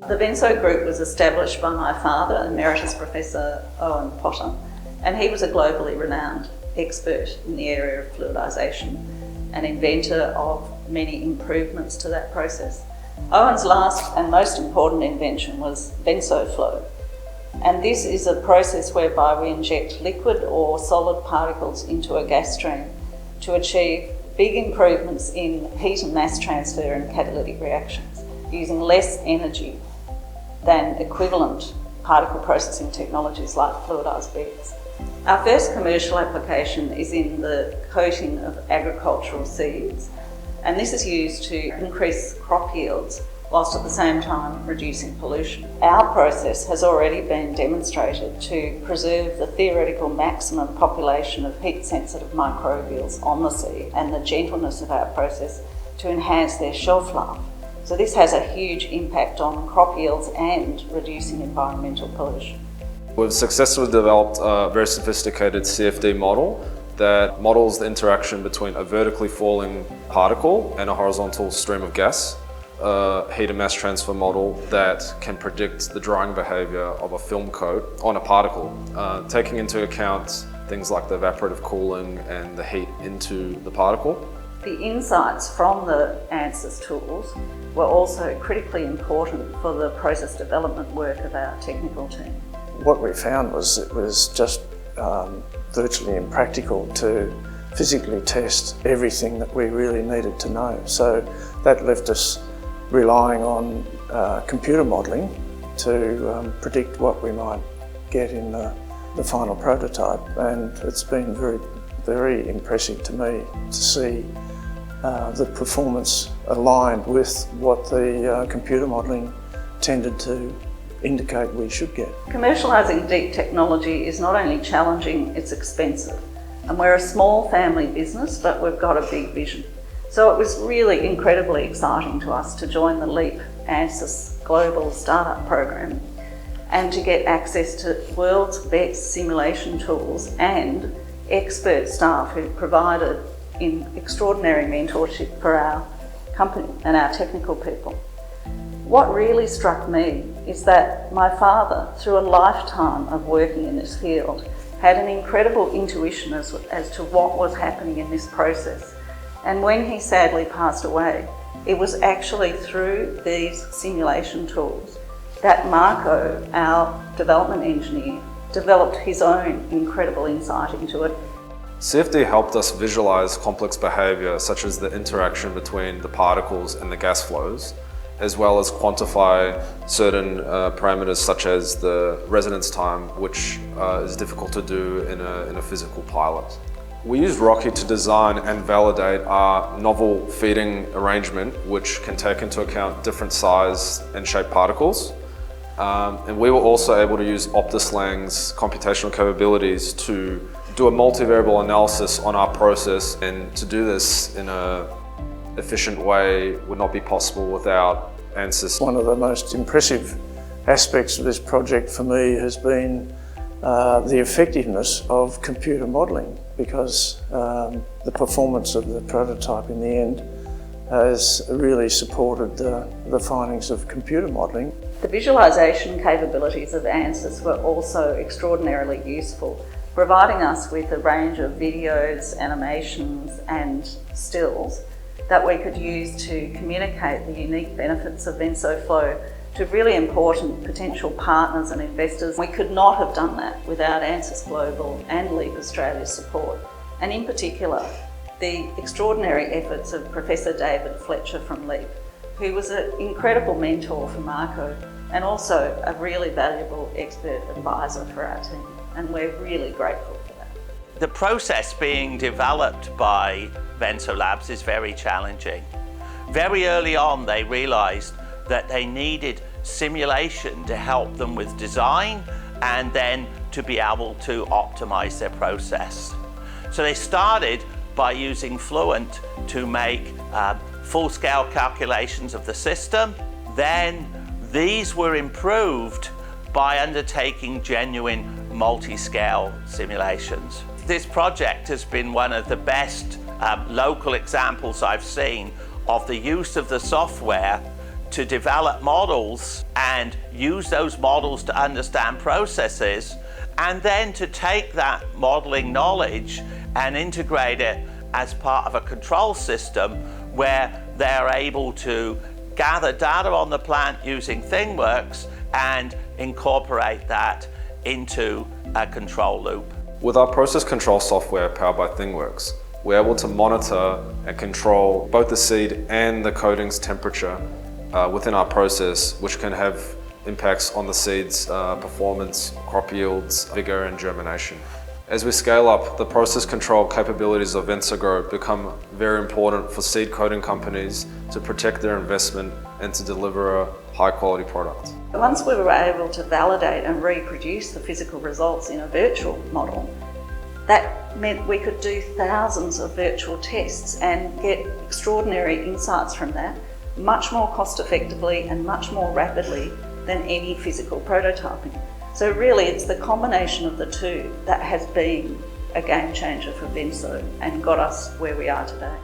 The Venso group was established by my father, Emeritus Professor Owen Potter, and he was a globally renowned expert in the area of fluidisation, an inventor of many improvements to that process. Owen's last and most important invention was Venso Flow, and this is a process whereby we inject liquid or solid particles into a gas stream to achieve big improvements in heat and mass transfer in catalytic reactions, using less energy than equivalent particle processing technologies like fluidised beds. Our first commercial application is in the coating of agricultural seeds, and this is used to increase crop yields whilst at the same time reducing pollution. Our process has already been demonstrated to preserve the theoretical maximum population of heat-sensitive microbials on the seed and the gentleness of our process to enhance their shelf life. So this has a huge impact on crop yields and reducing environmental pollution. We've successfully developed a very sophisticated CFD model that models the interaction between a vertically falling particle and a horizontal stream of gas, a heat and mass transfer model that can predict the drying behaviour of a film coat on a particle, taking into account things like the evaporative cooling and the heat into the particle. The insights from the Ansys tools were also critically important for the process development work of our technical team. What we found was it was just virtually impractical to physically test everything that we really needed to know. So that left us relying on computer modelling to predict what we might get in the final prototype, and it's been very, very impressive to me to see the performance aligned with what the computer modelling tended to indicate we should get. Commercialising deep technology is not only challenging, it's expensive. And we're a small family business, but we've got a big vision. So it was really incredibly exciting to us to join the LEAP Ansys Global Startup Program and to get access to world's best simulation tools and expert staff who provided extraordinary mentorship for our company and our technical people. What really struck me is that my father, through a lifetime of working in this field, had an incredible intuition as to what was happening in this process. And when he sadly passed away, it was actually through these simulation tools that Marko, our development engineer, developed his own incredible insight into it. CFD helped us visualize complex behavior such as the interaction between the particles and the gas flows, as well as quantify certain parameters such as the residence time, which is difficult to do in a physical pilot. We used Rocky to design and validate our novel feeding arrangement, which can take into account different size and shape particles. And we were also able to use Optislang's computational capabilities to do a multivariable analysis on our process, and to do this in an efficient way would not be possible without Ansys. One of the most impressive aspects of this project for me has been the effectiveness of computer modelling, because the performance of the prototype in the end has really supported the findings of computer modelling. The visualisation capabilities of Ansys were also extraordinarily useful, providing us with a range of videos, animations and stills that we could use to communicate the unique benefits of Venso Flow to really important potential partners and investors. We could not have done that without Ansys Global and LEAP Australia's support, and in particular the extraordinary efforts of Professor David Fletcher from LEAP, who was an incredible mentor for Marko and also a really valuable expert advisor for our team, and we're really grateful for that. The process being developed by Venso Labs is very challenging. Very early on they realised that they needed simulation to help them with design and then to be able to optimise their process. So they started by using Fluent to make full-scale calculations of the system. Then these were improved by undertaking genuine multi-scale simulations. This project has been one of the best local examples I've seen of the use of the software to develop models and use those models to understand processes, and then to take that modeling knowledge and integrate it as part of a control system where they're able to gather data on the plant using ThingWorx and incorporate that into a control loop. With our process control software powered by ThingWorx, we're able to monitor and control both the seed and the coating's temperature within our process, which can have impacts on the seed's performance, crop yields, vigor and germination. As we scale up, the process control capabilities of VensoGrow become very important for seed coating companies to protect their investment and to deliver a high quality product. Once we were able to validate and reproduce the physical results in a virtual model, that meant we could do thousands of virtual tests and get extraordinary insights from that, much more cost effectively and much more rapidly than any physical prototyping. So really it's the combination of the two that has been a game changer for Venso and got us where we are today.